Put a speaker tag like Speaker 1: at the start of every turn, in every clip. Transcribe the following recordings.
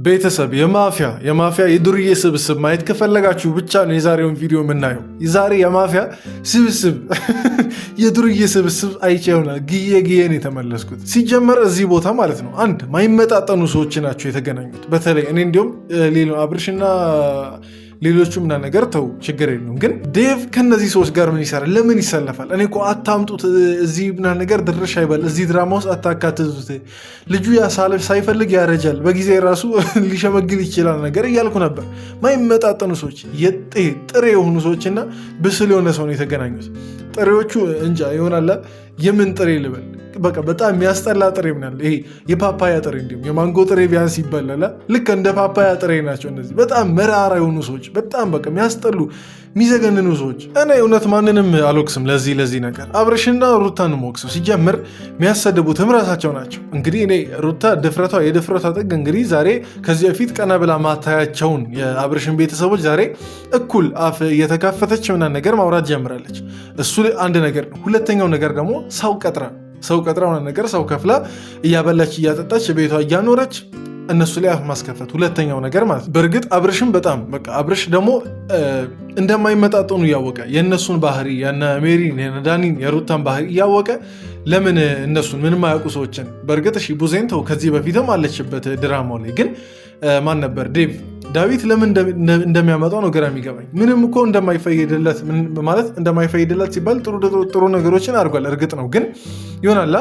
Speaker 1: ቤተሰብ የማፊያ የዱርዬ ስብስብ ማየት ከፈለጋችሁ ብቻ ነው የዛሬውን ቪዲዮ የምናየው። የዛሬ የማፊያ ስብስብ የዱርዬ ስብስብ አይቼ ይሆናል ግዬ ነው የተመለስኩት። ሲጀመር እዚህ ቦታ ማለት ነው አንድ ማይመጣጠኑ ሰዎች ናቸው የተገናኙት። በተለይ እኔ እንዲሁም አብርሽና ሌሎቹ ምና ነገር ተው ችግር የለውም፣ ግን ዴቭ ከነዚህ ሰዎች ጋር ምን ይሰራል? ለምን ይሰለፋል? እኔ እኮ አታምጡት፣ እዚህ ምና ነገር ድርሽ አይበል፣ እዚህ ድራማ ውስጥ አታካትቱት፣ ልጁ ያሳልፍ ሳይፈልግ ያረጃል፣ በጊዜ ራሱ ሊሸመግል ይችላል ነገር እያልኩ ነበር። ማይመጣጠኑ ሰዎች ጥሬ የሆኑ ሰዎችና ብስል የሆነ ሰው ነው የተገናኙት። ጥሬዎቹ እንጃ ይሆናል የምን ጥሬ ልበል፣ በቃ በጣም የሚያስጠላ ጥሬ ምናለ ይሄ የፓፓያ ጥሬ እንዲሁም የማንጎ ጥሬ ቢያንስ ይበላል። ልክ እንደ ፓፓያ ጥሬ ናቸው እነዚህ በጣም መራራ የሆኑ ሰዎች፣ በጣም በቃ የሚያስጠሉ የሚዘገንኑ ሰዎች። እኔ እውነት ማንንም አልወቅስም ለዚህ ነገር፣ አብርሽና ሩታን ወቅስም። ሲጀምር የሚያሰድቡትም ራሳቸው ናቸው። እንግዲህ እኔ ሩታ የድፍረቷ ጥግ እንግዲህ ዛሬ ከዚህ በፊት ቀና ብላ ማታያቸውን የአብርሽን ቤተሰቦች ዛሬ እኩል አፍ እየተካፈተች ምናምን ነገር ማውራት ጀምራለች። እሱ አንድ ነገር ነው። ሁለተኛው ነገር ደግሞ ሰው ቀጥራ ሆነ ነገር ሰው ከፍላ እያበላች እያጠጣች ቤቷ እያኖረች እነሱ ላይ አፍ ማስከፈት ሁለተኛው ነገር ማለት ነው። በእርግጥ አብርሽም በጣም በቃ አብርሽ ደግሞ እንደማይመጣጠኑ እያወቀ የእነሱን ባህሪ የነ ሜሪን የነ ዳኒን የሩታን ባህሪ እያወቀ ለምን እነሱን ምንም አያውቁ ሰዎችን በእርግጥ እሺ ቡዜን ተው ከዚህ በፊትም አለችበት ድራማው ላይ ግን ማን ነበር ዳዊት ለምን እንደሚያመጣው ነው ግራ የሚገባኝ። ምንም እኮ እንደማይፈይድለት ሲባል ጥሩ ነገሮችን አድርጓል እርግጥ ነው፣ ግን ይሆናላ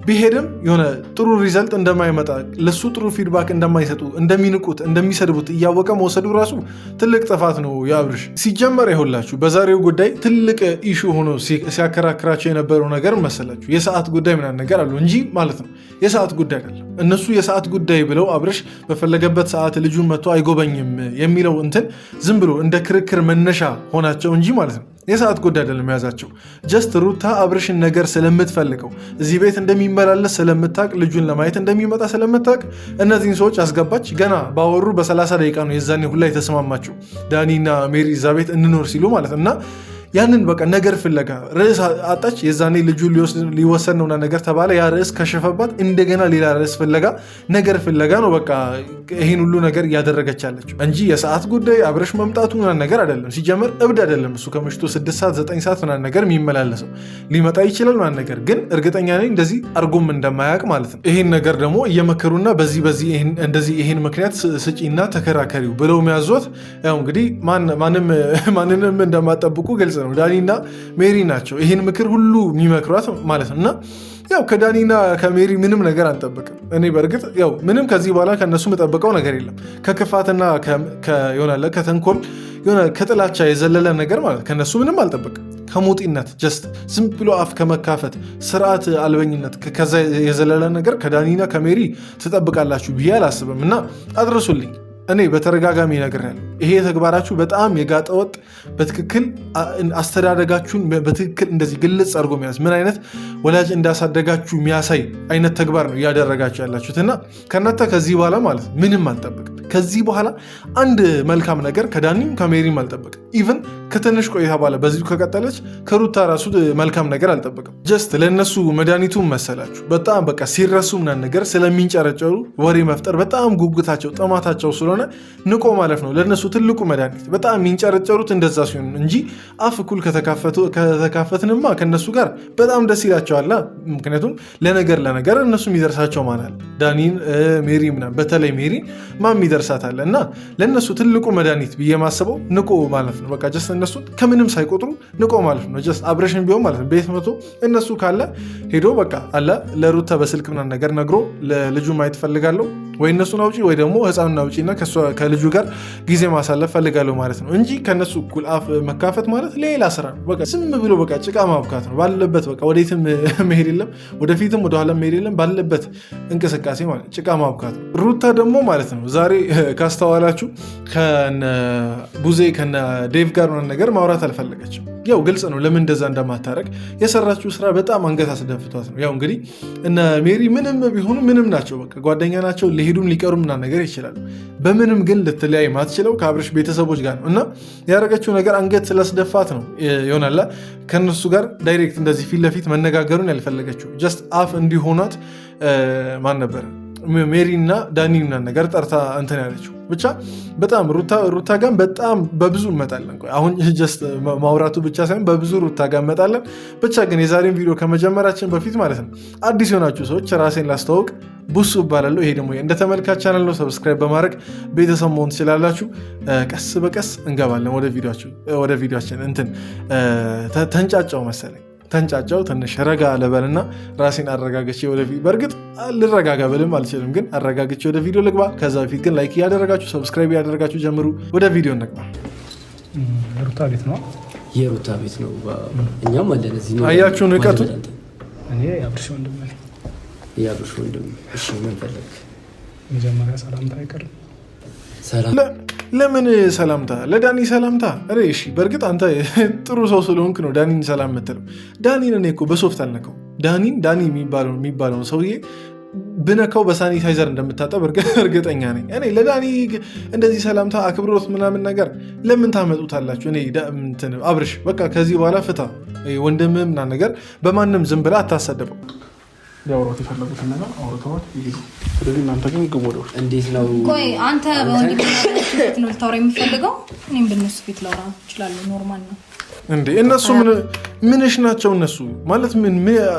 Speaker 1: ቢሄድም የሆነ ጥሩ ሪዘልት እንደማይመጣ ለሱ ጥሩ ፊድባክ እንደማይሰጡ እንደሚንቁት እንደሚሰድቡት እያወቀ መውሰዱ ራሱ ትልቅ ጥፋት ነው የአብርሽ። ሲጀመር ይኸውላችሁ በዛሬው ጉዳይ ትልቅ ኢሹ ሆኖ ሲያከራክራቸው የነበረው ነገር መሰላችሁ የሰዓት ጉዳይ ምናምን ነገር አሉ እንጂ ማለት ነው የሰዓት ጉዳይ አይደለም። እነሱ የሰዓት ጉዳይ ብለው አብርሽ በፈለገበት ሰዓት ልጁን መጥቶ አይጎበኝም የሚለው እንትን ዝም ብሎ እንደ ክርክር መነሻ ሆናቸው እንጂ ማለት ነው የሰዓት ጉዳይ አይደለም የያዛቸው። ጀስት ሩታ አብርሽን ነገር ስለምትፈልገው እዚህ ቤት እንደሚመላለስ ስለምታቅ ልጁን ለማየት እንደሚመጣ ስለምታቅ እነዚህን ሰዎች አስገባች። ገና ባወሩ በ30 ደቂቃ ነው የዛኔ ሁላ የተስማማቸው ዳኒና ሜሪ እዛ ቤት እንኖር ሲሉ ማለት እና ያንን በቃ ነገር ፍለጋ ርዕስ አጣች። የዛኔ ልጁ ሊወሰድ ነውና ነገር ተባለ። ያ ርዕስ ከሸፈባት እንደገና ሌላ ርዕስ ፍለጋ ነገር ፍለጋ ነው በቃ ይሄን ሁሉ ነገር እያደረገች ያለችው እንጂ የሰዓት ጉዳይ አብርሽ መምጣቱ ምናምን ነገር አይደለም። ሲጀመር እብድ አይደለም እሱ ከምሽቱ 6 ሰዓት 9 ሰዓት ምናምን ነገር የሚመላለሰው ሊመጣ ይችላል ምናምን ነገር ግን እርግጠኛ ነኝ እንደዚህ አርጎም እንደማያውቅ ማለት ነው። ይሄን ነገር ደግሞ እየመከሩና በዚህ እንደዚህ ይሄን ምክንያት ስጪና ተከራከሪው ብለው የሚያዟት ያው እንግዲህ ማንንም እንደማጠብቁ ገልጽ ነው። ዳኒና ሜሪ ናቸው ይህን ምክር ሁሉ የሚመክሯት ማለት ነው። እና ያው ከዳኒና ከሜሪ ምንም ነገር አንጠብቅም። እኔ በእርግጥ ያው ምንም ከዚህ በኋላ ከነሱ የምጠብቀው ነገር የለም። ከክፋትና ከተንኮል ከጥላቻ የዘለለ ነገር ማለት ከነሱ ምንም አልጠብቅም። ከሞጢነት ጀስት ዝም ብሎ አፍ ከመካፈት ስርዓት አልበኝነት ከዛ የዘለለ ነገር ከዳኒና ከሜሪ ትጠብቃላችሁ ብዬ አላስብም። እና አድርሱልኝ። እኔ በተረጋጋሚ ነግሬያለሁ። ይሄ ተግባራችሁ በጣም የጋጠወጥ በትክክል አስተዳደጋችሁን በትክክል እንደዚህ ግልጽ አድርጎ የሚያዝ ምን አይነት ወላጅ እንዳሳደጋችሁ የሚያሳይ አይነት ተግባር ነው እያደረጋችሁ ያላችሁት እና ከእናንተ ከዚህ በኋላ ማለት ምንም አልጠብቅም። ከዚህ በኋላ አንድ መልካም ነገር ከዳኒም ከሜሪም አልጠብቅም። ኢቨን ከትንሽ ቆይታ በኋላ በዚሁ ከቀጠለች ከሩታ ራሱ መልካም ነገር አልጠብቅም። ጀስት ለእነሱ መድኃኒቱ መሰላችሁ በጣም በቃ ሲረሱ ምናምን ነገር ስለሚንጨረጨሩ ወሬ መፍጠር በጣም ጉጉታቸው ጥማታቸው ስለሆነ ንቆ ማለፍ ነው ለእነሱ ትልቁ መድኃኒት። በጣም የሚንጨረጨሩት እንደዛ ሲሆን እንጂ አፍ እኩል ከተካፈትንማ ከእነሱ ጋር በጣም ደስ ይላቸዋል። ምክንያቱም ለነገር እነሱ የሚደርሳቸው ማናል ዳኒን ሜሪ ምናምን በተለይ ሜሪ ማም ይደርሳታል እና ለእነሱ ትልቁ መድኃኒት ብዬ ማስበው ንቆ ማለፍ ነው። በቃ ጀስት እነሱ ከምንም ሳይቆጥሩ ንቆ ማለፍ ነው። ጀስት አብረሽን ቢሆን ማለት ነው ቤት መቶ እነሱ ካለ ሄዶ በቃ አለ ለሩታ በስልክ ምናምን ነገር ነግሮ ለልጁ ማየት ፈልጋለሁ ወይ እነሱን አውጪ ወይ ደግሞ ህፃኑን አውጪና ከልጁ ጋር ጊዜ ማሳለፍ ፈልጋለሁ ማለት ነው እንጂ ከነሱ እኩል አፍ መካፈት ማለት ሌላ ስራ ነው። በቃ ዝም ብሎ በቃ ጭቃ ማብካት ነው ባለበት። በቃ ወዴትም መሄድ የለም ወደፊትም ወደኋላ መሄድ የለም ባለበት እንቅስቃሴ ማለት ጭቃ ማብካት ነው። ሩታ ደግሞ ማለት ነው ዛሬ ካስተዋላችሁ ከነ ቡዜ ከነ ዴቭ ጋር ነገር ማውራት አልፈለገችም። ያው ግልጽ ነው ለምን እንደዛ እንደማታረግ የሰራችው ስራ በጣም አንገት አስደፍቷት ነው። ያው እንግዲህ እነ ሜሪ ምንም ቢሆኑ ምንም ናቸው በቃ ጓደኛ ናቸው። ሊሄዱም ሊቀሩም ምናምን ነገር ይችላሉ። በምንም ግን ልትለያይ ማትችለው ከአብርሽ ቤተሰቦች ጋር ነው እና ያደረገችው ነገር አንገት ስላስደፋት ነው ይሆናል ከነሱ ጋር ዳይሬክት እንደዚህ ፊት ለፊት መነጋገሩን ያልፈለገችው። ጀስት አፍ እንዲሆናት ማን ነበር ሜሪ እና ዳኒ ምናምን ነገር ጠርታ እንትን ያለችው። ብቻ በጣም ሩታ ጋር በጣም በብዙ እንመጣለን። አሁን ጀስት ማውራቱ ብቻ ሳይሆን በብዙ ሩታ ጋር እንመጣለን። ብቻ ግን የዛሬን ቪዲዮ ከመጀመራችን በፊት ማለት ነው አዲስ የሆናችሁ ሰዎች ራሴን ላስተዋውቅ፣ ቡሱ እባላለሁ። ይሄ ደግሞ እንደ ተመልካች ቻናል ነው። ሰብስክራይብ በማድረግ ቤተሰብ መሆን ትችላላችሁ። ቀስ በቀስ እንገባለን ወደ ቪዲዮችን። እንትን ተንጫጫው መሰለኝ ተንጫጫው ትንሽ ረጋ ልበልና ራሴን አረጋግቼ ወደፊት በእርግጥ ልረጋጋ ብልም አልችልም፣ ግን አረጋግቼ ወደ ቪዲዮ ልግባ። ከዛ በፊት ግን ላይክ እያደረጋችሁ ሰብስክራይብ እያደረጋችሁ ጀምሩ። ወደ ቪዲዮ እንግባ።
Speaker 2: ሩታ ቤት ነው፣
Speaker 3: የሩታ ቤት ነው። እኛም አለን እዚህ ነው።
Speaker 1: አያችሁ ንቀቱ።
Speaker 2: እኔ የአብርሽ ወንድም ነኝ።
Speaker 3: የአብርሽ ወንድም። እሺ ምን ፈለግ?
Speaker 2: መጀመሪያ ሰላምታ አይቀርም።
Speaker 1: ለምን ሰላምታ? ለዳኒ ሰላምታ? ኧረ እሺ፣ በእርግጥ አንተ ጥሩ ሰው ስለሆንክ ነው ዳኒን ሰላም የምትለው። ዳኒን እኔ እኮ በሶፍት አልነካው። ዳኒ የሚባለውን ሰውዬ ብነካው በሳኒታይዘር እንደምታጠብ እርግጠኛ ነኝ። እኔ ለዳኒ እንደዚህ ሰላምታ አክብሮት ምናምን ነገር ለምን ታመጡታላችሁ? እኔ አብርሽ በቃ ከዚህ በኋላ ፍታ፣ ወንድም ምናምን ነገር በማንም ዝም ብላ አታሰደበው።
Speaker 2: ሊያወሯት የፈለጉትን ነገር አውርተዋት ይሄዱ። ስለዚህ እናንተ ግን ግቡ ወደ ውስጥ።
Speaker 3: እንዴት ነው?
Speaker 4: ቆይ አንተ በወንድም ፊት ነው ልታወራ የምፈልገው? እኔም በእነሱ ፊት ላውራ እችላለሁ። ኖርማል ነው
Speaker 1: እንዴ? እነሱ ምንሽ ናቸው? እነሱ ማለት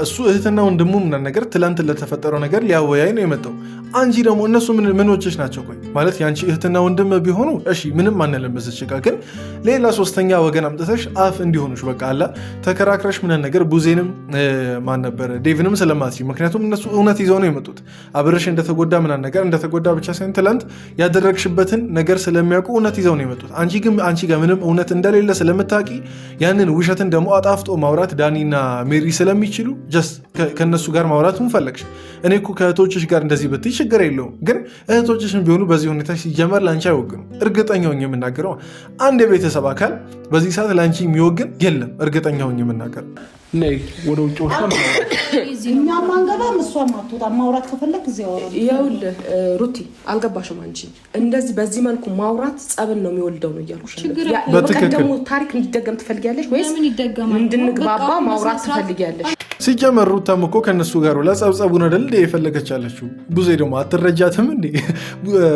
Speaker 1: እሱ እህትና ወንድሙ ምናምን ነገር ትላንት ለተፈጠረው ነገር ሊያወያይ ነው የመጣው። አንቺ ደግሞ እነሱ ምኖችሽ ናቸው? ቆይ ማለት የአንቺ እህትና ወንድም ቢሆኑ እሺ ምንም አንለምስሽ ጋ ግን ሌላ ሶስተኛ ወገን አምጥተሽ አፍ እንዲሆኑሽ በቃ አላ ተከራክረሽ ምናምን ነገር ቡዜንም ማን ነበረ ዴቭንም ስለማትይ። ምክንያቱም እነሱ እውነት ይዘው ነው የመጡት። አብረሽ እንደተጎዳ ምናምን ነገር እንደተጎዳ ብቻ ሳይሆን ትላንት ያደረግሽበትን ነገር ስለሚያውቁ እውነት ይዘው ነው የመጡት። አንቺ ጋር ምንም እውነት እንደሌለ ስለምታውቂ ያንን ውሸትን ደግሞ አጣፍጦ ማውራት ዳኒና ሜሪ ስለሚችሉ ጀስት ከነሱ ጋር ማውራት ምን ፈለግሽ? እኔ እኮ ከእህቶችሽ ጋር እንደዚህ ብትይ ችግር የለውም፣ ግን እህቶችሽን ቢሆኑ በዚህ ሁኔታ ሲጀመር ለአንቺ አይወግኑ። እርግጠኛው የምናገረው አንድ የቤተሰብ አካል በዚህ ሰዓት ለአንቺ የሚወግን የለም። እርግጠኛው የምናገረው
Speaker 2: ወደ ውጭ ወስደን
Speaker 5: እኛም አንገባም እሷም አትወጣም። ማውራት ከፈለግ እዚህ ያወራል።
Speaker 6: ይኸውልህ ሩቲ አልገባሽም። አንቺ እንደዚህ በዚህ መልኩ ማውራት ጸብን ነው የሚወልደው ነው እያልኩሽ። በቀደሙ ታሪክ እንዲደገም ትፈልጊያለሽ ወይስ እንድንግባባ ማውራት ትፈልጊያለሽ?
Speaker 1: ሲጀመር ሩታም እኮ ከነሱ ጋር ብላ ጸብጸቡን አይደል የፈለገች ያለችው። ብዙ ደግሞ አትረጃትም እንዴ?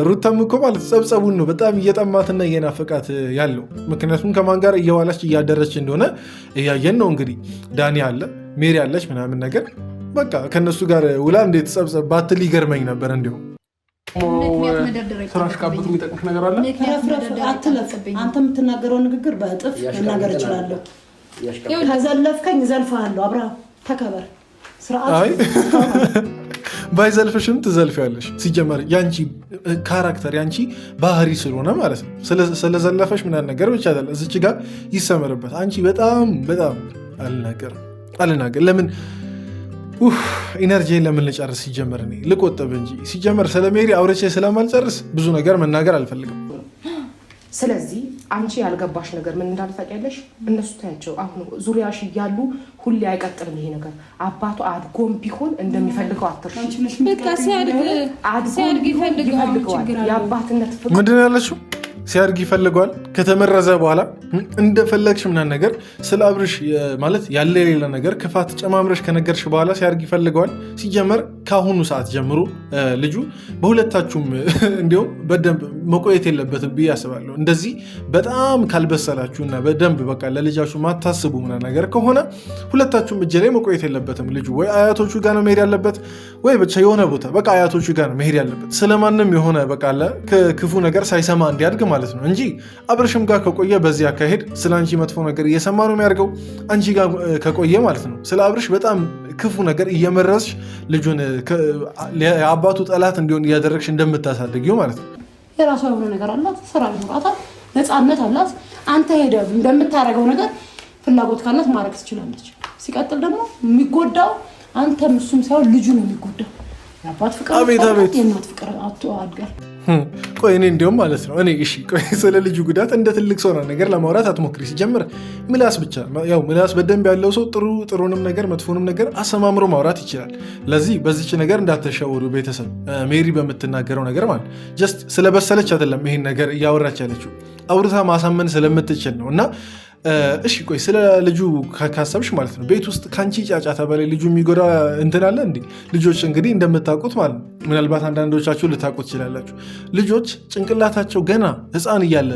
Speaker 1: ሩታም እኮ ማለት ጸብጸቡን ነው በጣም እየጠማትና እየናፈቃት ያለው። ምክንያቱም ከማን ጋር እየዋላች እያደረች እንደሆነ እያየን ነው። እንግዲህ ዳኒ አለ፣ ሜሪ አለች ምናምን ነገር በቃ ከነሱ ጋር ውላ እንዴት ጸብጸብ ባትል ይገርመኝ ነበር። እንዲሁም
Speaker 2: ስራሽ ቃብቱ የሚጠቅምሽ ነገር አለ።
Speaker 5: አትለፍ። አንተ የምትናገረው ንግግር በእጥፍ መናገር እችላለሁ። ከዘለፍከኝ እዘልፍሃለሁ። አብርሃም ተከበር። ስርዓት
Speaker 1: ባይዘልፍሽም ትዘልፊያለሽ። ሲጀመር ያንቺ ካራክተር ያንቺ ባህሪ ስለሆነ ማለት ነው። ስለዘለፈሽ ምናምን ነገር ብቻ አይደለም እዚች ጋር ይሰመርበት። አንቺ በጣም አልናገር ለምን ኢነርጂ ለምን ልጨርስ? ሲጀመር እኔ ልቆጥብ እንጂ ሲጀመር ስለ ሜሪ አውርቼ ስለማልጨርስ ብዙ ነገር መናገር አልፈልግም።
Speaker 6: ስለዚህ አንቺ ያልገባሽ ነገር ምን እንዳለ ታውቂያለሽ? እነሱ ታያቸው አሁን ዙሪያሽ እያሉ ሁሌ አይቀጥልም ይሄ ነገር። አባቱ አድጎም ቢሆን እንደሚፈልገው አትርሺ።
Speaker 4: በቃ ሲያድግ ይፈልገዋል።
Speaker 6: የአባትነት ፍቅር
Speaker 1: ምንድን ነው ያለችው? ሲያድግ ይፈልገዋል። ከተመረዘ በኋላ እንደፈለግሽ ምናምን ነገር ስለ አብርሽ ማለት ያለ የሌለ ነገር ክፋት ጨማምረሽ ከነገርሽ በኋላ ሲያድግ ይፈልገዋል። ሲጀመር ከአሁኑ ሰዓት ጀምሮ ልጁ በሁለታችሁም እንዲሁም በደንብ መቆየት የለበትም ብዬ አስባለሁ። እንደዚህ በጣም ካልበሰላችሁና በደንብ በቃ ለልጃችሁ ማታስቡ ምናምን ነገር ከሆነ ሁለታችሁም እጅ ላይ መቆየት የለበትም። ልጁ ወይ አያቶቹ ጋር ነው መሄድ ያለበት፣ ወይ ብቻ የሆነ ቦታ በቃ አያቶቹ ጋር ነው መሄድ ያለበት። ስለማንም የሆነ በቃ ክፉ ነገር ሳይሰማ እንዲያድግ ማለት ነው እንጂ አብርሽም ጋር ከቆየ በዚህ አካሄድ ስለ አንቺ መጥፎ ነገር እየሰማ ነው የሚያደርገው። አንቺ ጋር ከቆየ ማለት ነው ስለ አብርሽ በጣም ክፉ ነገር እየመረስሽ ልጁን የአባቱ ጠላት እንዲሆን እያደረግሽ እንደምታሳድጊው ማለት ነው።
Speaker 5: የራሷ የሆነ ነገር አላት፣ ስራ ይኖራታል፣ ነፃነት አላት። አንተ ሄደህ እንደምታደርገው ነገር ፍላጎት ካላት ማድረግ ትችላለች። ሲቀጥል ደግሞ የሚጎዳው አንተም እሱም ሳይሆን ልጁ ነው የሚጎዳው። የአባት ፍቅር የእናት ፍቅር አድጋል።
Speaker 1: ቆይ እኔ እንዲሁም ማለት ነው እሺ ቆይ ስለ ልጁ ጉዳት እንደ ትልቅ ሰው ነገር ለማውራት አትሞክሪ። ሲጀምር ምላስ ብቻ ያው ምላስ በደንብ ያለው ሰው ጥሩንም ነገር መጥፎንም ነገር አሰማምሮ ማውራት ይችላል። ለዚህ በዚች ነገር እንዳትሸወዱ ቤተሰብ። ሜሪ በምትናገረው ነገር ማለት ጀስት ስለበሰለች አይደለም ይሄን ነገር እያወራች ያለችው፣ አውርታ ማሳመን ስለምትችል ነው። እና እሺ ቆይ ስለ ልጁ ካሰብሽ ማለት ነው ቤት ውስጥ ከአንቺ ጫጫታ በላይ ልጁ የሚጎዳ እንትን አለ እንዴ? ልጆች እንግዲህ እንደምታውቁት ማለት ነው ምናልባት አንዳንዶቻችሁ ልታውቁት ትችላላችሁ። ልጆች ጭንቅላታቸው ገና ሕፃን እያለ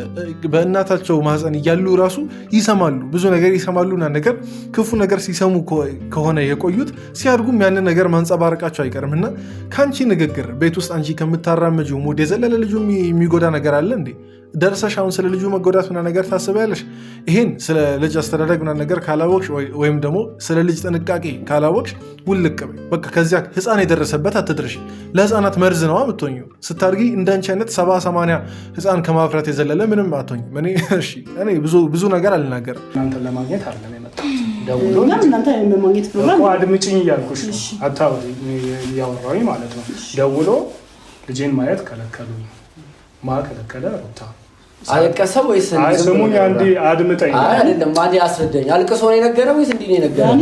Speaker 1: በእናታቸው ማህፀን እያሉ ራሱ ይሰማሉ፣ ብዙ ነገር ይሰማሉና ነገር ክፉ ነገር ሲሰሙ ከሆነ የቆዩት ሲያድጉም ያንን ነገር ማንጸባረቃቸው አይቀርም እና ከአንቺ ንግግር ቤት ውስጥ አንቺ ከምታራምጂው ሙድ የዘለለ ልጁ የሚጎዳ ነገር አለ እንዴ? ደርሰሽ አሁን ስለ ልጁ መጎዳት ምናምን ነገር ታስቢያለሽ? ይሄን ስለ ልጅ አስተዳደግ ምናምን ነገር ካላወቅሽ ወይም ደግሞ ስለ ልጅ ጥንቃቄ ካላወቅሽ ውልቅ በይ በቃ። ከዚያ ህፃን የደረሰበት አትድረሽ። ለህፃናት መርዝ ነዋ የምትሆኙ። ስታድጊ እንዳንቺ አይነት 70-80 ህፃን ከማፍራት የዘለለ ምንም አትሆኝም። እኔ ብዙ ነገር አልናገርም።
Speaker 2: እናንተን ለማግኘት አይደለም የመጣሁት።
Speaker 5: እናንተ ለማግኘት ፕሮግራም
Speaker 2: አድምጪኝ እያልኩሽ ነው። አታውሪ እያወራሁኝ ማለት ነው። ደውሎ ልጄን ማየት ከለከሉኝ። ማከለከለ ሩታ
Speaker 3: አለቀሰ ወይስ
Speaker 2: ስሙኝ አንዴ አድምጠኝ።
Speaker 3: አይደለም ማን ያስረዳኝ። አልቅሶ ነው የነገረው ወይስ እንዲህ ነው የነገረው?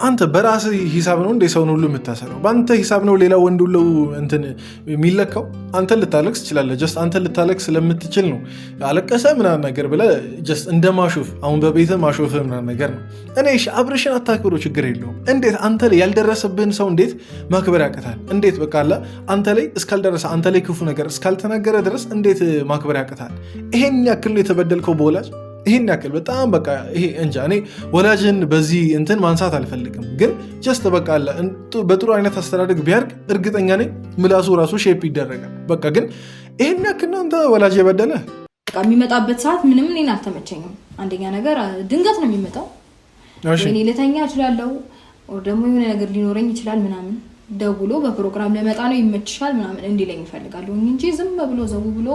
Speaker 1: አንተ በራስህ ሂሳብ ነው እንደ ሰውን ሁሉ የምታሰረው? በአንተ ሂሳብ ነው ሌላ ወንድ ሁሉ እንትን የሚለካው? አንተ ልታለቅስ ትችላለህ። ጀስት አንተ ልታለቅስ ስለምትችል ነው አለቀሰ ምናምን ነገር ብለህ ጀስት እንደ ማሾፍ፣ አሁን በቤተ ማሾፍ ምናምን ነገር ነው። እኔ አብርሽን አታክብሮ ችግር የለውም። እንዴት አንተ ላይ ያልደረሰብህን ሰው እንዴት ማክበር ያቅታል? እንዴት በቃ አለ አንተ ላይ እስካልደረሰ አንተ ላይ ክፉ ነገር እስካልተናገረ ድረስ እንዴት ማክበር ያቅታል? ይሄን ያክል ነው የተበደልከው በወላጅ ይሄን ያክል በጣም በቃ ይሄ እንጃ። እኔ ወላጅን በዚህ እንትን ማንሳት አልፈልግም፣ ግን ጀስት በቃ አለ በጥሩ አይነት አስተዳደግ ቢያርግ እርግጠኛ ነኝ ምላሱ ራሱ ሼፕ ይደረጋል። በቃ ግን ይሄን ያክል ነው አንተ ወላጅ የበደለ።
Speaker 4: በቃ የሚመጣበት ሰዓት ምንም እኔን አልተመቸኝም። አንደኛ ነገር ድንገት ነው የሚመጣው። እኔ ልተኛ እችላለሁ፣ ወይ ደግሞ የሆነ ነገር ሊኖረኝ ይችላል ምናምን ደውሎ በፕሮግራም ለመጣ ነው ይመችሻል ምናምን እንዲለኝ እፈልጋለሁ እንጂ ዝም ብሎ ዘው ብሎ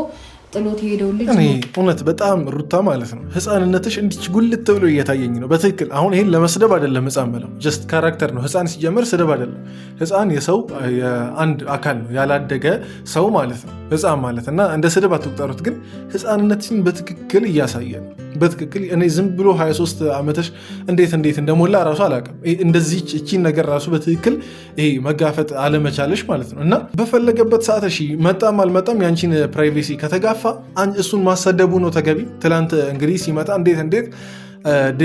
Speaker 4: ጥሎት ሄደው ልጅ
Speaker 1: እኔ እውነት በጣም ሩታ ማለት ነው ህፃንነትሽ እንዲች ጉልት ብሎ እየታየኝ ነው በትክክል። አሁን ይሄን ለመስደብ አይደለም ህፃን ብለው ጀስት ካራክተር ነው። ህፃን ሲጀመር ስድብ አይደለም። ህፃን የሰው የአንድ አካል ነው፣ ያላደገ ሰው ማለት ነው ህፃን ማለት እና እንደ ስድብ አትቁጠሩት። ግን ህፃንነትሽን በትክክል እያሳየ ነው በትክክል። እኔ ዝም ብሎ 23 ዓመትሽ እንዴት እንደሞላ ራሱ አላውቅም። እንደዚህ እቺን ነገር ራሱ በትክክል ይሄ መጋፈጥ አለመቻለሽ ማለት ነው እና በፈለገበት ሰዓት እሺ መጣም አልመጣም ያንቺን ፕራይቬሲ ከተጋፋ እሱን ማሰደቡ ነው ተገቢ። ትላንት እንግዲህ ሲመጣ እንዴት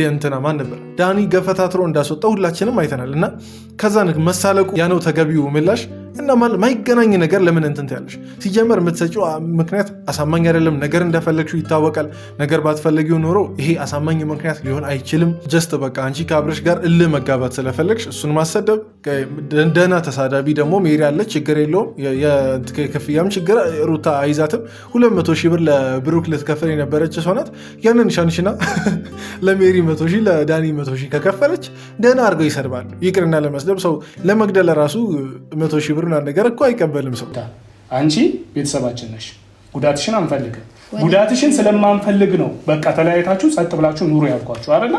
Speaker 1: እንትና ማን ነበር ዳኒ ገፈታትሮ እንዳስወጣው ሁላችንም አይተናል። እና ከዛ መሳለቁ ያ ነው ተገቢው ምላሽ። እና ማይገናኝ ነገር ለምን እንትን ያለሽ? ሲጀመር የምትሰጪው ምክንያት አሳማኝ አይደለም። ነገር እንደፈለግሽው ይታወቃል። ነገር ባትፈለጊው ኖሮ ይሄ አሳማኝ ምክንያት ሊሆን አይችልም። ጀስት በቃ አንቺ ከአብርሽ ጋር እልህ መጋባት ስለፈለግሽ እሱን ማሰደብ። ደህና ተሳዳቢ ደግሞ ሜሪ አለች፣ ችግር የለውም። የክፍያም ችግር ሩታ አይዛትም። 200 ሺህ ብር ለብሩክ ልትከፍል የነበረች ሰው ናት። ያንን ሻንሽና ለሜሪ 100 ሺህ ለዳኒ 100 ሺህ ከከፈለች ደህና አድርገው ይሰድባሉ። ይቅርና ለመስደብ ሰው ለመግደል ራሱ 100 ሺህ ብር ነገር እኮ አይቀበልም ሰው።
Speaker 2: አንቺ ቤተሰባችን ነሽ፣ ጉዳትሽን አንፈልግም። ጉዳትሽን ስለማንፈልግ ነው በቃ ተለያይታችሁ ጸጥ ብላችሁ ኑሮ ያልኳችሁ አይደለ?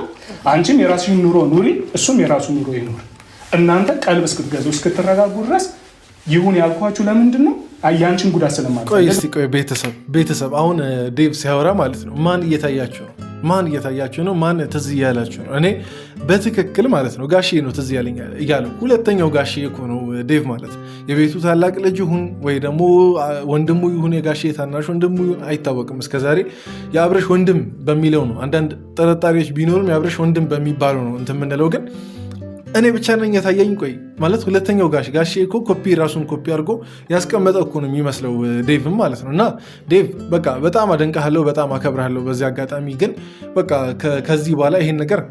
Speaker 2: አንቺም የራስሽን ኑሮ ኑሪ፣ እሱም የራሱ ኑሮ ይኑር። እናንተ ቀልብ እስክትገዙ እስክትረጋጉ ድረስ ይሁን ያልኳችሁ ለምንድን ነው? ያንቺን ጉዳት ስለማንፈልግ።
Speaker 1: ቆይ ቤተሰብ አሁን ዴቭ ሲያወራ ማለት ነው ማን እየታያችሁ ነው? ማን ትዝ እያላችሁ ነው? እኔ በትክክል ማለት ነው ጋሼ ነው ትዝ እያለው። ሁለተኛው ጋሼ እኮ ነው ዴቭ ማለት። የቤቱ ታላቅ ልጅ ይሁን ወይ ደግሞ ወንድሙ ይሁን የጋሼ ታናሽ ወንድሙ ይሁን አይታወቅም። እስከዛሬ የአብርሽ ወንድም በሚለው ነው አንዳንድ ጥርጣሬዎች ቢኖርም የአብርሽ ወንድም በሚባለው ነው እንትን የምንለው። ግን እኔ ብቻ ነኝ የታየኝ? ቆይ ማለት ሁለተኛው ጋሼ እኮ ራሱን ኮፒ አድርጎ ያስቀመጠ እኮ ነው የሚመስለው ዴቭም ማለት ነው። እና ዴቭ በቃ በጣም አደንቃለሁ፣ በጣም አከብራለሁ። በዚህ አጋጣሚ ግን በቃ ከዚህ በኋላ ይሄን ነገር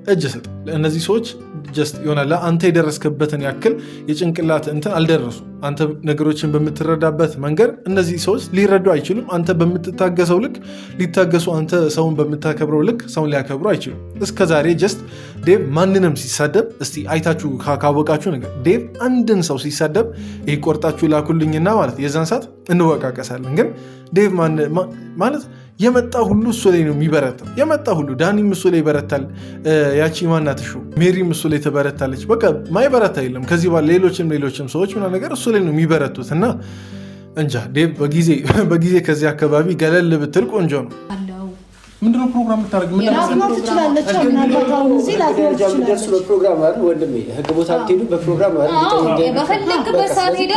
Speaker 1: እጅ ስጥ። እነዚህ ሰዎች ጀስት ይሆናል አንተ የደረስክበትን ያክል የጭንቅላት እንትን አልደረሱ። አንተ ነገሮችን በምትረዳበት መንገድ እነዚህ ሰዎች ሊረዱ አይችሉም። አንተ በምትታገሰው ልክ ሊታገሱ፣ አንተ ሰውን በምታከብረው ልክ ሰውን ሊያከብሩ አይችሉም። እስከዛሬ ጀስት ዴቭ ማንንም ሲሳደብ እስቲ አይታችሁ ካወቃችሁ ነገር ዴቭ አንድን ሰው ሲሳደብ ይህ ቆርጣችሁ ላኩልኝና ማለት የዛን ሰዓት እንወቃቀሳለን። ግን ዴቭ ማለት የመጣ ሁሉ እሱ ላይ ነው የሚበረታው። የመጣ ሁሉ ዳኒም እሱ ላይ ይበረታል። ያቺ ማናትሹ ሜሪም እሱ ላይ ትበረታለች። በቃ ማይበረታ የለም ከዚህ በኋላ ሌሎችም ሰዎች ምናምን ነገር እሱ ላይ ነው የሚበረቱት። እና እንጃ ዴቭ በጊዜ ከዚህ አካባቢ ገለል ብትል ቆንጆ ነው። ምንድነው ፕሮግራም ልታደርግ? ምን
Speaker 5: ላትኖር ትችላለች። ምናልባት አሁን እዚህ ላትኖር ትችላለች።
Speaker 3: በፕሮግራም አይደል ወንድሜ፣ ህግ ቦታ ብትሄዱ በፕሮግራም አይደል?
Speaker 4: በፈለግበት ሰዓት ሄደ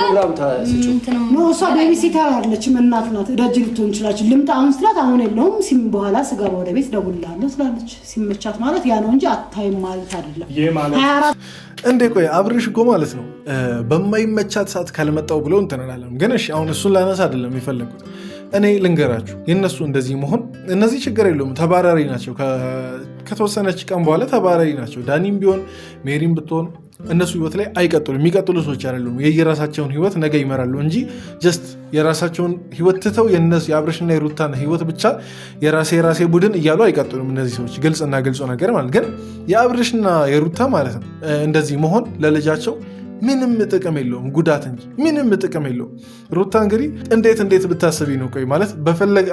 Speaker 5: ነው። እሷ ቤቢሲተር አይደለችም፣ እናት ናት። ደጅ ልትሆን ትችላለች። ልምጣ አሁን ስላት አሁን የለውም ሲም በኋላ ስገባ ወደ ቤት ደውላለሁ ትላለች። ሲመቻት ማለት ያ ነው እንጂ አታይም ማለት አይደለም።
Speaker 1: እንዴ ቆይ አብርሽ እኮ ማለት ነው በማይመቻት ሰዓት ካልመጣው ብሎ እንትናለን። ግን እሺ አሁን እሱን ላነሳ አይደለም የፈለኩት። እኔ ልንገራችሁ የነሱ እንደዚህ መሆን እነዚህ ችግር የለውም፣ ተባራሪ ናቸው። ከተወሰነች ቀን በኋላ ተባራሪ ናቸው። ዳኒም ቢሆን ሜሪም ብትሆን እነሱ ህይወት ላይ አይቀጥሉም። የሚቀጥሉ ሰዎች አይደሉም። የየራሳቸውን ህይወት ነገ ይመራሉ እንጂ ጀስት የራሳቸውን ህይወት ትተው የአብርሽና የሩታን ህይወት ብቻ የራሴ ቡድን እያሉ አይቀጥሉም እነዚህ ሰዎች። ግልጽና ግልጽ ነገር ማለት ግን የአብርሽና የሩታ ማለት ነው እንደዚህ መሆን ለልጃቸው ምንም ጥቅም የለውም፣ ጉዳት እንጂ ምንም ጥቅም የለውም። ሩታ እንግዲህ እንዴት ብታስቢ ነው? ቆይ ማለት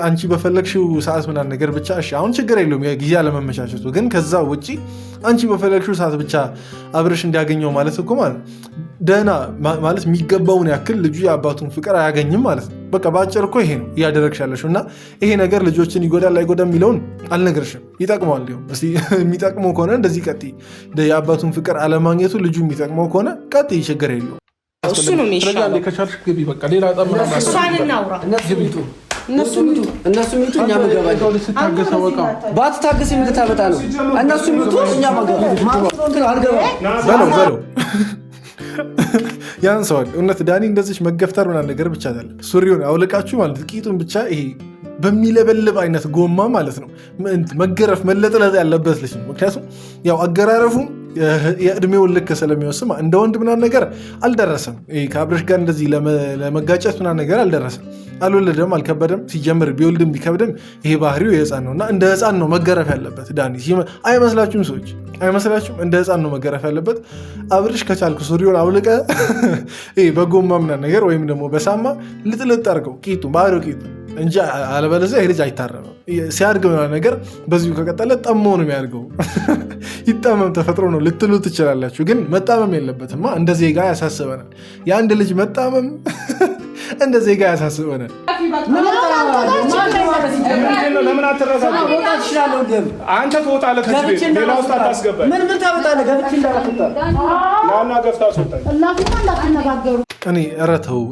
Speaker 1: አንቺ በፈለግሽው ሰዓት ምናምን ነገር ብቻ እሺ፣ አሁን ችግር የለውም የጊዜ አለመመቻቸቱ። ግን ከዛ ውጭ አንቺ በፈለግሽው ሰዓት ብቻ አብርሽ እንዲያገኘው ማለት እኮ ማለት ደህና ማለት የሚገባውን ያክል ልጁ የአባቱን ፍቅር አያገኝም ማለት ነው። በቃ በአጭር እኮ ይሄ ነው እያደረግሽ ያለሽው። እና ይሄ ነገር ልጆችን ይጎዳል አይጎዳም የሚለውን አልነግርሽም። ይጠቅመዋል። እስኪ የሚጠቅመው ከሆነ እንደዚህ ቀጥይ። የአባቱን ፍቅር አለማግኘቱ ልጁ የሚጠቅመው ከሆነ ቀጥይ፣ ችግር የለውም።
Speaker 6: እሱ ነው የሚሻለው።
Speaker 1: ከቻልሽ ግቢ፣ በቃ ሌላ
Speaker 6: እሷን እናውራ።
Speaker 3: እነሱ ሚቱ እኛ መገባ ባትታገስ የምትታመጣ ነው። እነሱ ሚቱ እኛ መገባ
Speaker 1: በለው ያንሰዋል። እውነት ዳኒ እንደዚች መገፍተር ምናምን ነገር ብቻ አለ። ሱሪውን አውልቃችሁ ማለት ቂጡን ብቻ ይሄ በሚለበልብ አይነት ጎማ ማለት ነው መገረፍ መለጥለጥ ያለበት ልጅ ነው። ምክንያቱም ያው አገራረፉ የእድሜውን ልክ ስለሚወስም እንደ ወንድ ምናምን ነገር አልደረሰም። ከአብርሽ ጋር እንደዚህ ለመጋጨት ምናምን ነገር አልደረሰም። አልወለደም፣ አልከበደም። ሲጀምር ቢወልድም ቢከብድም ይሄ ባህሪው የህፃን ነው እና እንደ ህፃን ነው መገረፍ ያለበት ዳኒ። አይመስላችሁም? ሰዎች አይመስላችሁም? እንደ ህፃን ነው መገረፍ ያለበት። አብርሽ ከቻልኩ ሱሪውን አውልቀ በጎማ ምናምን ነገር ወይም ደግሞ በሳማ ልጥልጥ አድርገው ቂጡ ባህሪው ቂጡ እንጂ አለበለዚያ ይሄ ልጅ አይታረምም። ሲያድግ ነገር በዚሁ ከቀጠለ ጠሞ ነው የሚያድገው። ይጣመም ተፈጥሮ ነው ልትሉ ትችላላችሁ፣ ግን መጣመም የለበትማ። እንደ ዜጋ ያሳስበናል። የአንድ ልጅ መጣመም እንደ ዜጋ ያሳስበናል።
Speaker 2: ለምን አትረሳም? አንተ ትወጣለህ ከዚህ ቤት፣ ሌላ ውስጥ አታስገባኝ።
Speaker 3: ምን ታመጣለህ? ገብቼ እንዳላትወጣ
Speaker 2: ናና ገፍታ አስወጣኝ።
Speaker 1: እኔ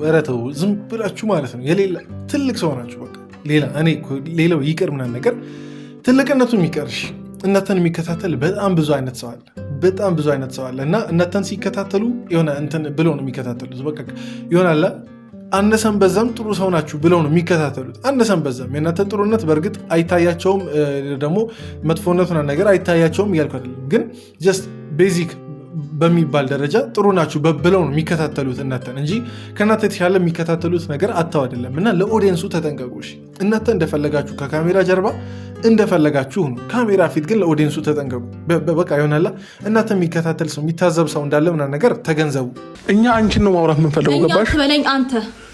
Speaker 1: እረተው ዝም ብላችሁ ማለት ነው። የሌላ ትልቅ ሰው ናችሁ። በቃ ሌላው ይቅር ምናምን ነገር ትልቅነቱ የሚቀርሽ እናንተን የሚከታተል በጣም ብዙ አይነት ሰው አለ እና እናንተን ሲከታተሉ የሆነ እንትን ብለው ነው የሚከታተሉት። በቃ ይሆናል አነሰን በዛም ጥሩ ሰው ናችሁ ብለው ነው የሚከታተሉት። አነሰን በዛም የእናንተ ጥሩነት በእርግጥ አይታያቸውም፣ ደግሞ መጥፎነቱን ነገር አይታያቸውም እያልኩ አይደለም። ግን ጀስት ቤዚክ በሚባል ደረጃ ጥሩ ናችሁ ብለው ነው የሚከታተሉት እናንተን እንጂ ከእናንተ የተሻለ የሚከታተሉት ነገር አታው አይደለም። እና ለኦዲየንሱ ተጠንቀቁ። እናንተ እንደፈለጋችሁ ከካሜራ ጀርባ እንደፈለጋችሁ ነው። ካሜራ ፊት ግን ለኦዲየንሱ ተጠንቀቁ። በቃ ይሆናላ እናንተ የሚከታተል ሰው የሚታዘብ ሰው እንዳለ ምናምን ነገር ተገንዘቡ።
Speaker 7: እኛ አንቺን ነው ማውራት የምንፈልገው። ገባሽ?
Speaker 4: በለኝ አንተ።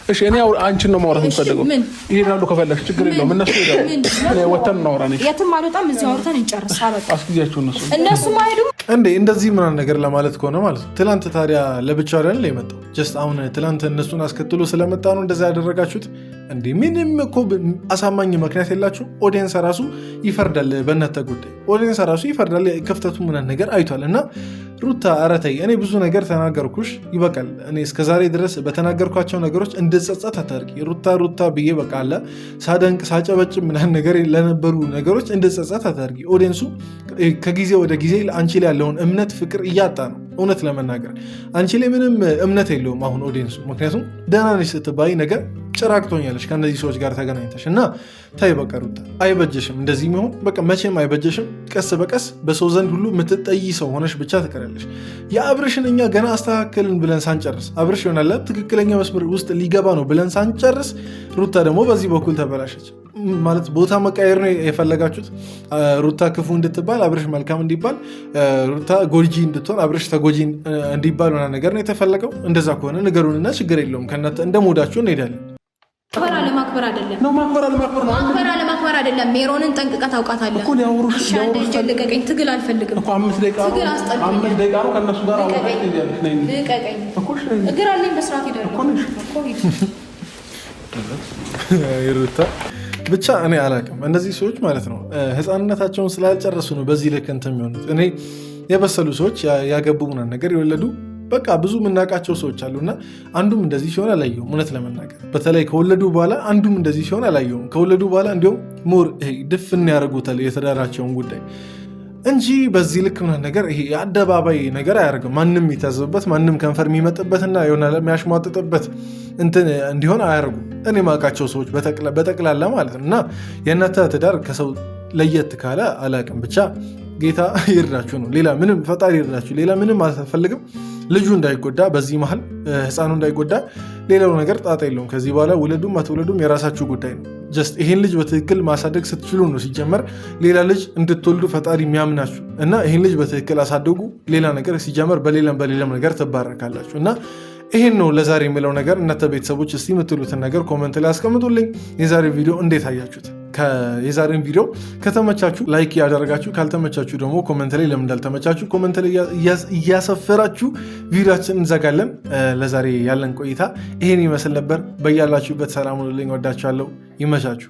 Speaker 7: እሺ እኔ አንቺን ነው ማውራት የምንፈልገው። ይሄዳሉ ከፈለግሽ ችግር የለውም። እነሱ ይሄዳሉ። እኔ ወተን እናውራ ነኝ።
Speaker 4: የትም አልወጣም። እዚህ አውርተን እንጨርስ። አበቃ።
Speaker 7: አስጊዜያችሁ
Speaker 4: እነሱ አይሄዱም
Speaker 1: እንዴ እንደዚህ ምናምን ነገር ለማለት ከሆነ ማለት ነው። ትላንት ታዲያ ለብቻ አይደል የመጣው? ጀስት አሁን ትላንት እነሱን አስከትሎ ስለመጣ ነው እንደዛ ያደረጋችሁት እንዴ? ምንም እኮ አሳማኝ ምክንያት የላችሁ። ኦዲየንስ ራሱ ይፈርዳል በእናንተ ጉዳይ። ኦዲየንስ ራሱ ይፈርዳል። ክፍተቱ ምናምን ነገር አይቷል። እና ሩታ ኧረ ተይ፣ እኔ ብዙ ነገር ተናገርኩሽ፣ ይበቃል። እኔ እስከዛሬ ድረስ በተናገርኳቸው ነገሮች እንድጸጸት አታድርጊ። ሩታ ብዬ በቃ አለ ሳደንቅ ሳጨበጭብ ምናምን ነገር ለነበሩ ነገሮች እንድጸጸት አታድርጊ። ኦዲየንሱ ከጊዜ ወደ ጊዜ አንቺ ላይ ያለውን እምነት ፍቅር እያጣ ነው። እውነት ለመናገር አንቺ ላይ ምንም እምነት የለውም አሁን ኦዲየንሱ። ምክንያቱም ደህና ነሽ ስትባይ ነገር ጭራቅቶኛለሽ ከእነዚህ ሰዎች ጋር ተገናኝተሽ እና ታይ በቃ ሩታ አይበጀሽም፣ እንደዚህ ሚሆን በቃ መቼም አይበጀሽም። ቀስ በቀስ በሰው ዘንድ ሁሉ የምትጠይ ሰው ሆነሽ ብቻ ትቀራለሽ። የአብርሽን እኛ ገና አስተካከልን ብለን ሳንጨርስ አብርሽ ይሆናል ትክክለኛ መስመር ውስጥ ሊገባ ነው ብለን ሳንጨርስ ሩታ ደግሞ በዚህ በኩል ተበላሸች። ማለት ቦታ መቃየር ነው የፈለጋችሁት። ሩታ ክፉ እንድትባል አብርሽ መልካም እንዲባል፣ ሩታ ጎጂ እንድትሆን አብርሽ ተጎጂ እንዲባል ሆና ነገር ነው የተፈለገው። እንደዛ ከሆነ ንገሩንና ችግር የለውም ከእናንተ እንደሞዳችሁ እንሄዳለን።
Speaker 4: ማክበር አለማክበር አይደለም
Speaker 7: ነው። ማክበር
Speaker 4: አይደለም። ሜሮንን ጠንቅቀህ ታውቃታለህ እኮ። ልቀቀኝ። ትግል አልፈልግም እኮ። 5 ደቂቃ
Speaker 7: ነው ከእነሱ ጋር
Speaker 4: ልቀቀኝ። እግር አለኝ በስርዓት ሄዳለሁ እኮ።
Speaker 1: ሩታ ብቻ እኔ አላውቅም። እነዚህ ሰዎች ማለት ነው ህፃንነታቸውን ስላልጨረሱ ነው በዚህ ልክ እንትን የሚሆኑት። እኔ የበሰሉ ሰዎች ያገቡ ምናምን ነገር የወለዱ በቃ ብዙ የምናውቃቸው ሰዎች አሉና አንዱም እንደዚህ ሲሆን አላየሁም። እውነት ለመናገር በተለይ ከወለዱ በኋላ አንዱም እንደዚህ ሲሆን አላየሁም። ከወለዱ በኋላ እንዲሁም ሞር ድፍን ያደርጉታል የትዳራቸውን ጉዳይ እንጂ በዚህ ልክ ምናምን ነገር ይሄ የአደባባይ ነገር አያደርግም። ማንም የሚታዘብበት ማንም ከንፈር የሚመጥበትና የሆነ የሚያሽሟጥጥበት እንትን እንዲሆን አያደርጉም። እኔ ማውቃቸው ሰዎች በጠቅላላ ማለት ነው። እና የእናንተ ትዳር ከሰው ለየት ካለ አላውቅም። ብቻ ጌታ ይርዳችሁ ነው። ሌላ ምንም ፈጣሪ ይርዳችሁ። ሌላ ምንም አልፈልግም። ልጁ እንዳይጎዳ፣ በዚህ መሀል ህፃኑ እንዳይጎዳ፣ ሌላው ነገር ጣጣ የለውም። ከዚህ በኋላ ውለዱም አትውለዱም የራሳችሁ ጉዳይ ነው። ጀስት ይሄን ልጅ በትክክል ማሳደግ ስትችሉ ነው ሲጀመር ሌላ ልጅ እንድትወልዱ ፈጣሪ የሚያምናችሁ እና ይሄን ልጅ በትክክል አሳደጉ። ሌላ ነገር ሲጀመር በሌላም ነገር ትባረካላችሁ እና ይሄን ነው ለዛሬ የሚለው ነገር። እናንተ ቤተሰቦች እስቲ የምትሉትን ነገር ኮመንት ላይ አስቀምጡልኝ። የዛሬ ቪዲዮ እንዴት አያችሁት? የዛሬን ቪዲዮ ከተመቻችሁ ላይክ ያደረጋችሁ፣ ካልተመቻችሁ ደግሞ ኮመንት ላይ ለምን እንዳልተመቻችሁ ኮመንት ላይ እያሰፈራችሁ ቪዲዮችን እንዘጋለን። ለዛሬ ያለን ቆይታ ይሄን ይመስል ነበር። በያላችሁበት ሰላም ሁኑልኝ። ወዳችኋለሁ። ይመቻችሁ።